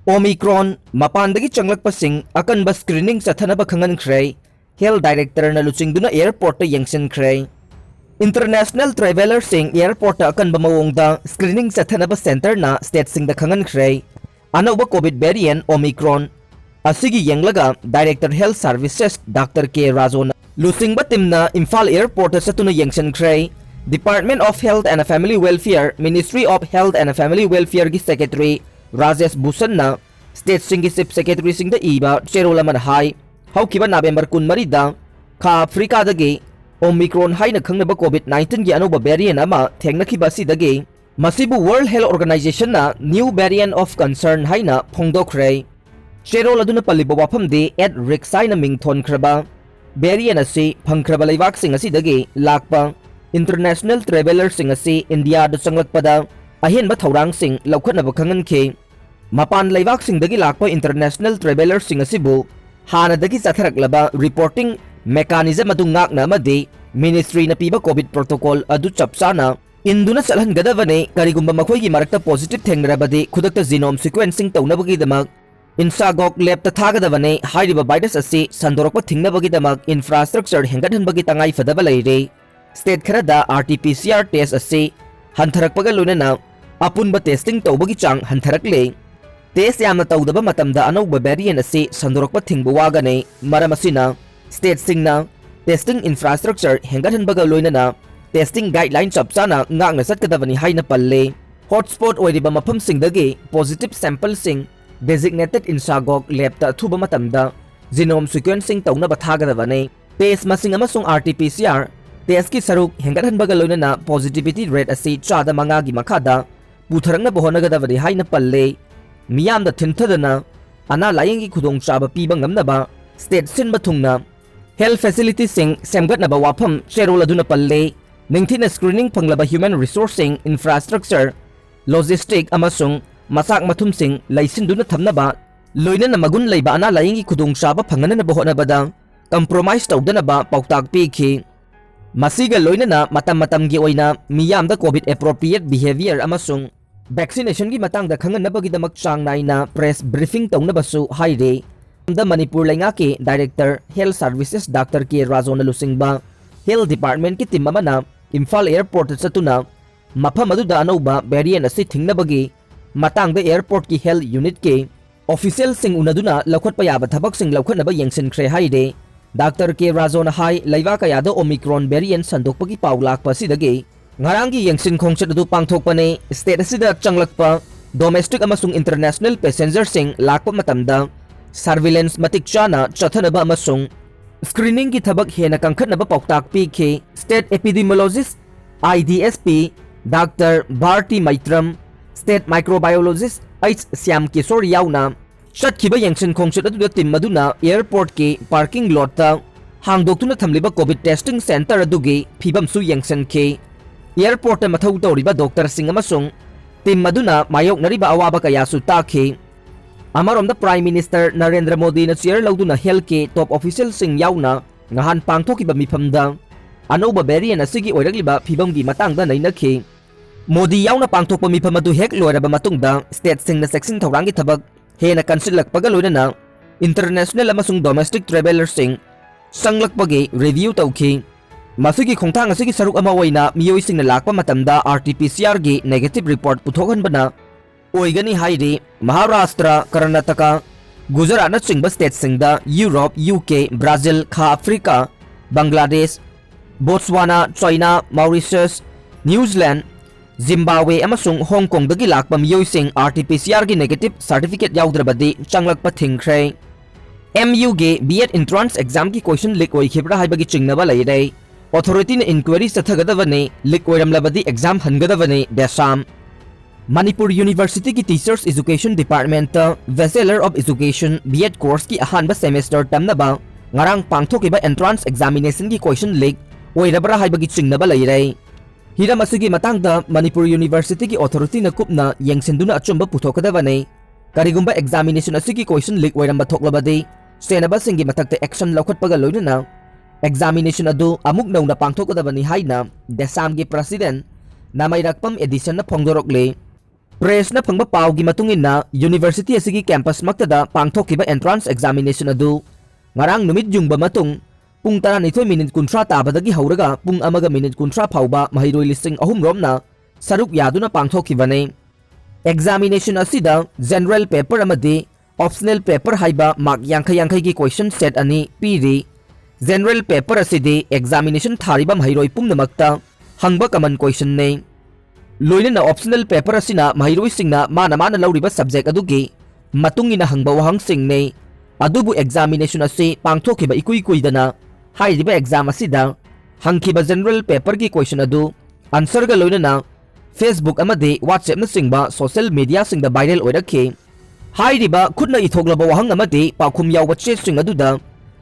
Omicron, Mapandagi Changlakpasing, Akanba Screening Chathanaba Khanghankhre, Health Director na luchingduna airport ta Khre. International traveler sing airport ta Akanba mawongda screening Chathanaba center na state sing da Khanghankhre. Anauba COVID variant Omicron. Asigi yenglaga Director Health Services Dr. K. Razona lusingba timna Imphal Airport ta satuna Khre. Department of Health and Family Welfare, Ministry of Health and Family Welfare gi Secretary Rajesh Bhushan na State Singi Sip Secretary Sing da iba Cherola man hai haukiba November 13 Kha Africa dagi Omicron hai na khangnaba COVID-19 gi anuba variant ama thengnakiba sidagi masibu World Health Organization na new variant of concern hai na phongdokhre. Cherola duna paliba wafam de at risk sai na mingthon khraba variant asi phangkhraba leibak sing asidagi lakpa international traveler sing asi India da changlakpada ahenba thaurang sing laukhatnaba khanghankhre. Mapan leibak sing dagi lakpa international traveler sing asibu hana dagi chatharaklaba reporting mechanism adu ngakna amadi ministry na piba covid protocol adu chapsana induna chalhangadavane karigumba makhoi gi marakta positive thengrabadi khudakta genome sequencing taunabagi damak insagok lab ta thagadavane hairiba virus asi sandorokpa thingnabagi damak infrastructure hengathanbagi tangai fadaba leire. State kharada RT-PCR test asi hantharakpaga loinana apunba testing tawbagi chang hantharakle. Test yamna tawdaba matamda anauba variant asi sandorokpa thingba wagane maram asina state singna testing infrastructure hengathanbaga loinana testing guideline chapsana ngakna satkadabani haina palle. Hotspot oiriba mafam singdagi positive sample sing designated insagok lab ta thuba matamda genome sequencing tawnaba thagadabane. Test masing amasung RT-PCR test ki saruk hengathanbaga loinana positivity rate asi chada manga gi makhada putharangna bohonagadabani haina palle. Miyamda thinthadana ana layengi khudong chaba piba ngamnaba state sinba thungna health facilities sing semgatnaba wafam cherola duna palle. Ningthina screening panglaba human resourcing infrastructure logistic amasung masak mathum sing laisinduna thamnaba loinana magun leiba ana layengi khudong chaba phangana bohonabada compromise tawdanaba pautak pikhi. Masiga loinana matam-matam gi oina miyamda COVID appropriate behavior amasung vaccination gi matangda khanghanabagi damak chang naina press briefing tawnabasu haire. The Manipur Laingaki Director Health Services Dr. K. Razona lusingba Health Department ki team amana Imphal Airport satuna mafam aduda anauba variant asi thingnabagi matangda airport ki health unit ke official sing unaduna laukhatpa yaba thabak sing laukhatnaba yengsinkhre haire. Dr. K. Razona hai laiwa kayada Omicron variant sandokpagi paulakpa sidagi ngarangi yengsin khongchat adu pangthokpane state asida changlakpa domestic amasung international passenger sing lakpa matamda surveillance matik chana Chathanaba amasung screening ki thabak hena kangkhatnaba pautak pikhe. State epidemiologist IDSP Dr. Bharti Maitram state microbiologist H. Syam Kishore yauna Shatkiba yengsin khongchat adu tim maduna airport ke parking lot ta hangdoktuna thamliba covid testing center adugi phibam su yengsin ke airport ta mathau tawriba doctor sing amasung tim maduna mayok nariba awaba kaya su takhe. Amaromda Prime Minister Narendra Modi na chair lauduna health ke top official sing yauna ngahan pangthokiba mifamda anoba variant asigi oiragliba phibamgi matangda nainakhe. Modi yauna pangthokpa mifam adu hek loiraba matungda state sing na section thawrangi thabak hena kansilakpaga loinana international amasung domestic traveler sing changlakpagi review tawkhi. Masigi khongthang asigi saruk ama oina miyoi sing na lakpa matamda RT-PCR gi negative report puthokhanbana oigani haire. Maharashtra, Karnataka, Gujarat na chingba state singda Europe, UK, Brazil, Kha Africa, Bangladesh, Botswana, China, Mauritius, New Zealand, Zimbabwe amasung Hong Kong dagi lakpa miyoi sing RT-PCR gi negative certificate yaudrabadi changlakpa thingkhre. MU ge B.Ed entrance exam ki question leak oikhibra haibagi chingnaba leire. Authority na inquiry sathagadavane leak oiramlabadi exam hangadavane desam. Manipur University ki Teachers Education Department ta Bachelor of Education B.Ed course ki ahanba semester tamnaba ngarang pangthokiba entrance examination ki question leak oirabra haibagi chingnaba leire. Hiram asigi matangda Manipur University ki authority na kupna yengsinduna achumba puthokadavane karigumba examination asigi question leak oiramba thoklabadi senaba singi matakta action laukhatpaga loinana examination adu amuk nauna pangthokadavani haina desam gi president namairakpam edition na phongdorokle. Press na phangba pawgi matungin na university asigi campus maktada pangthokiba entrance examination adu ngarang numit jungba matung pung 12 minute kuntra tabadagi hauraga pung amaga minute kuntra phauba mahiroi listing ahum romna saruk yaduna pangthokibane. Examination asida general paper amadi optional paper haiba mark yankai ki question set ani piri. General paper asidi examination thariba mahiroi pumnamakta hangba common question ne. Loina optional paper asina mahiroi singna mana lauriba subject adugi matungina hangba wahang sing ne. Adubu examination asi pangthokiba ikui-kuidana hairiba exam asida hangkiba general paper ki question adu answer ga loina Facebook amadi WhatsApp na singba social media singda viral oirakhi. Hairiba khudna ithoglaba wahang amadi paukhum yawba che sing aduda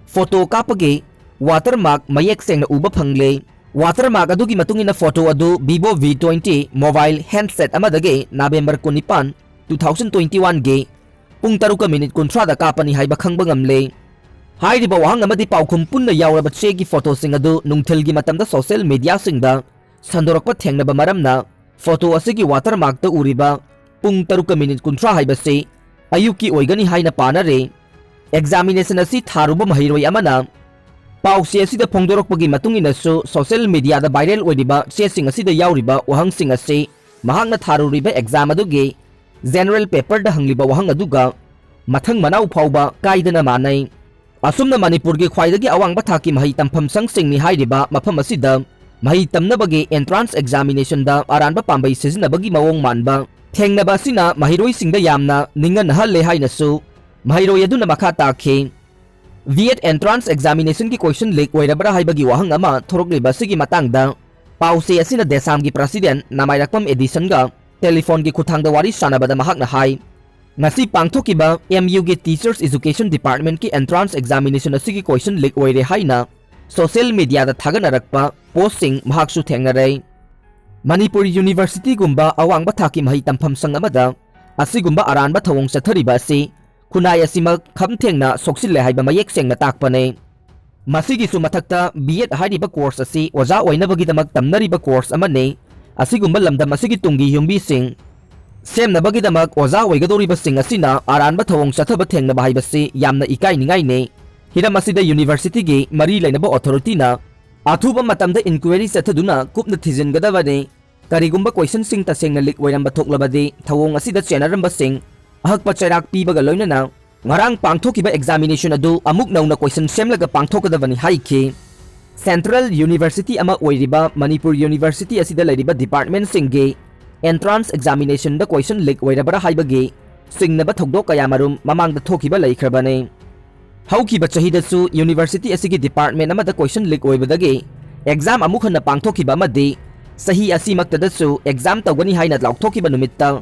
photo kapagi watermark mayek sengna uba phangle. Watermark adugi matungina photo adu Vivo V20 mobile handset amadagi November 19, 2021 ge pung 3 minute kuntra da kapani haiba khangba ngamle. Hairiba wahang amadi paukhum punna yawraba che gi photo sing adu nungthil gi matamda social media singda sandorakpa thengnaba maramna photo asigi watermark ta uriba pung 3 minute kuntra haibase ayuki oigani haina panare. Examination asi tharuba mahiroi amana pausi asida phongdorokpagi matungina su social media da viral oidiba che sing asida yawriba wahang sing ase mahangna tharuriba exam adugi general paper da hangliba wahang aduga mathang manau phauba kaidana manai. Asumna Manipur gi khwaidagi awangba thaki mahi tampham sangsing ni hairiba mafam asida mahi tamnabagi entrance examination da aranba pambai sizinabagi mawong manba thengnaba sina mahiroi singda yamna ningan halle hainasu mahiroi aduna makha takhi. Viet entrance examination ki question leak oirabra haibagi wahang ama thorogliba sigi matangda pause asina desam gi president namairakpam edition ga telephone gi khuthangda wari sanabada mahakna hai ngasi pangthokiba MU gi teachers education department ki entrance examination asigi question leak oire haina social media da thaganarakpa posting mahaksu thengnare. Manipur University gumba awangba thaki mahi tampham sang amada asigumba aranba thawong chathariba asi khunai asima khamthengna soksille haiba mayek sengna takpane. Masigi su mathakta B.Ed hariba course asi oja oinabagi damak tamnariba course amane asigumba lamdam asigi tungi yumbi sing semnabagi damak oja oigadoriba sing asina aranba thawong chathaba thengnaba haibasi yamna ikai ningai ne. Hiram asida university gi mari lainaba authority na athuba matamda inquiry chathaduna kupna thijingadabane karigumba question sing tasengna lik oiramba thoklabadi thawong asida chenaramba sing ahakpa chairak pibaga loinana ngarang pangthokiba examination adu amuk nauna question semlaga pangthokadabani haiki. Central University ama oiriba Manipur University asida lairiba department singge entrance examination da question leak oirabara haibagi singnaba thogdok kayamarum mamangda thokiba laikhrabane. Haukiba chahidasu university asigi department amada question leak oibadagi exam amuk hanna pangthokiba amadi sahi asimaktadasu exam tawgani haina laukhthokiba numitta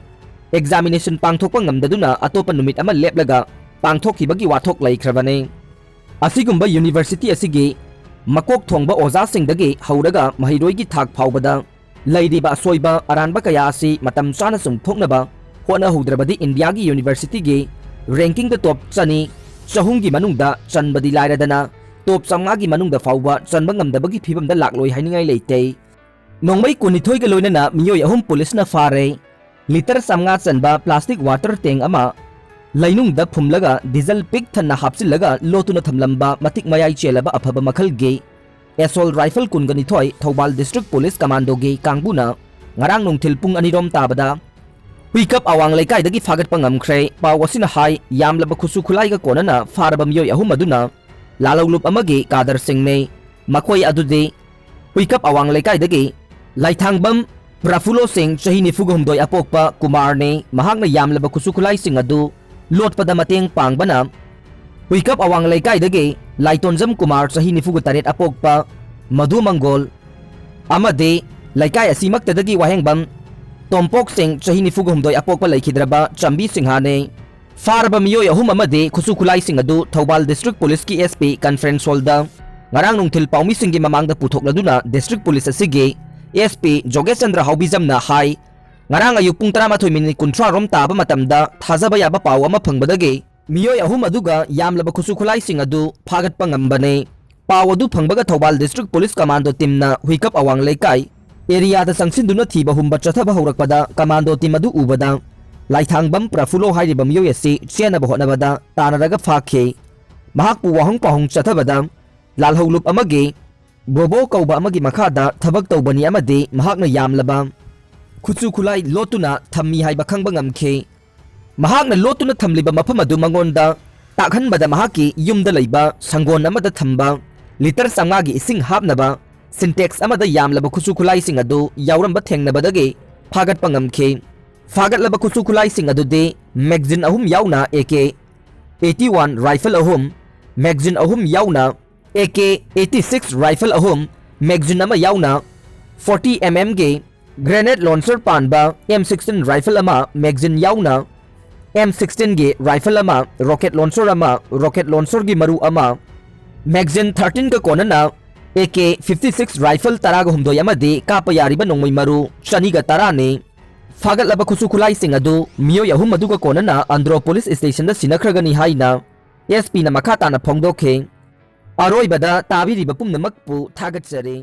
examination pangthokpa ngamdaduna atopa numit ama leplaga pangthokibagi wathok laikhrabane. Asigumba university asigi makok thongba oza singdagi hauraga mahiroigi thak phawbada lairiba asoiba aranba kaya asi matam chana sum thoknaba hona hudrabadi India gi university gi ranking the top chani chahungi manungda chanbadi lairadana top chamga gi manungda phawba chanba ngamdabagi phibamda lakloi hainingai leite. Nongmai kunithoi ga loinana miyoi ahum police na fare liter samga chanba plastic water tank ama lainungda phumlaga diesel pik thanna hapsilaga lotuna thamlamba matik mayai chelaba aphaba makhal ge assault rifle kungani thoi Thobal district police commando ge kangbuna ngarang nungthil pung anirom tabada huikap awang laikai dagi fagat pangamkhre pawasina hai yamlaba khusu khulai ga konana faraba miyoi ahum aduna lalawlup amage kadar singne makhoi adude huikap awang laikai dagi laithangbam Prafulo Singh chahi nifugumdoi apokpa Kumar ne mahakna yamlaba khusu khulai sing adu lotpada mateng pangbana huikap awang laikai dagi Laitonjam Kumar chahi nifugu taret apokpa Madhu Mangol amade laikai asimaktadagi wahengbam Tompok Singh chahi nifugumdoi apokpa laikhidraba Chambi Singhane farba miyoi ahum amade khusu khulai sing adu Thobal district police ki SP conference hall da ngarang nungthil paumi singgi mamangda puthokladuna district police asige SP Jogesh Chandra Haubizamna hai ngarang ayuk pung 12 minute kunthra rom taba matamda thajaba yaba paw ama phangbadagi miyoi ahum aduga yamlaba khusu khulai sing adu phagat pangambane paw adu phangbaga Thobal district police commando team na huikap awang laikai एरियादा संगसिंदुना थीबा हुंबा चथबा हौरकपदा commando team अदु उबदा लाइथांगबम प्रफुलो हाइरिबा मियोय असि चेनबा होनबदा तानरगा फाखे महाकपु वाहंग पाहुंग चथबदा लालहौलुप अमगे बोबो कौबा अमगी मखादा थबक तौबनी अमदे महाकना यामलबा खुचु खुलाई लोतुना थम्मी हाइबा खंगबा ngamखे महाकना लोतुना थमलिबा मफम अदु मंगोंदा ताखनबदा महाकी युमदा लैबा संगोन अमदा थम्बा लिटर संगागी इसिंग हापनबा सिंटेक्स अमदा यामलबा खुचु खुलाई सिंग अदु यावरंबा थेंगनबदगे फागतपा ngamखे फागतलबा खुचु खुलाई सिंग अदुदे मैगजीन अहुम यावना AK-81 राइफल अहुम मैगजीन अहुम यावना AK-86 राइफल अहुम मैगजीन अमा यावना 40 mm गे ग्रेनेड लॉन्चर पानबा M16 राइफल अमा मैगजीन यावना M16 गे राइफल अमा रॉकेट लॉन्चर गी मरु अमा मैगजीन 13 का कोनना AK-56 राइफल तराग हुमदोय अमदे कापा यारिबा नोंमै मरु शनिगा तराने फागतलबा खुचु खुलाई सिंग अदु मियोय अहुम अदुगा कोनना अंद्रो पुलिस स्टेशन दा सिनखरगनी हाइना SP ना मखा ताना फोंदोखे अरोइबदा ताबिरिबा पुमनमकपु थागतचरे।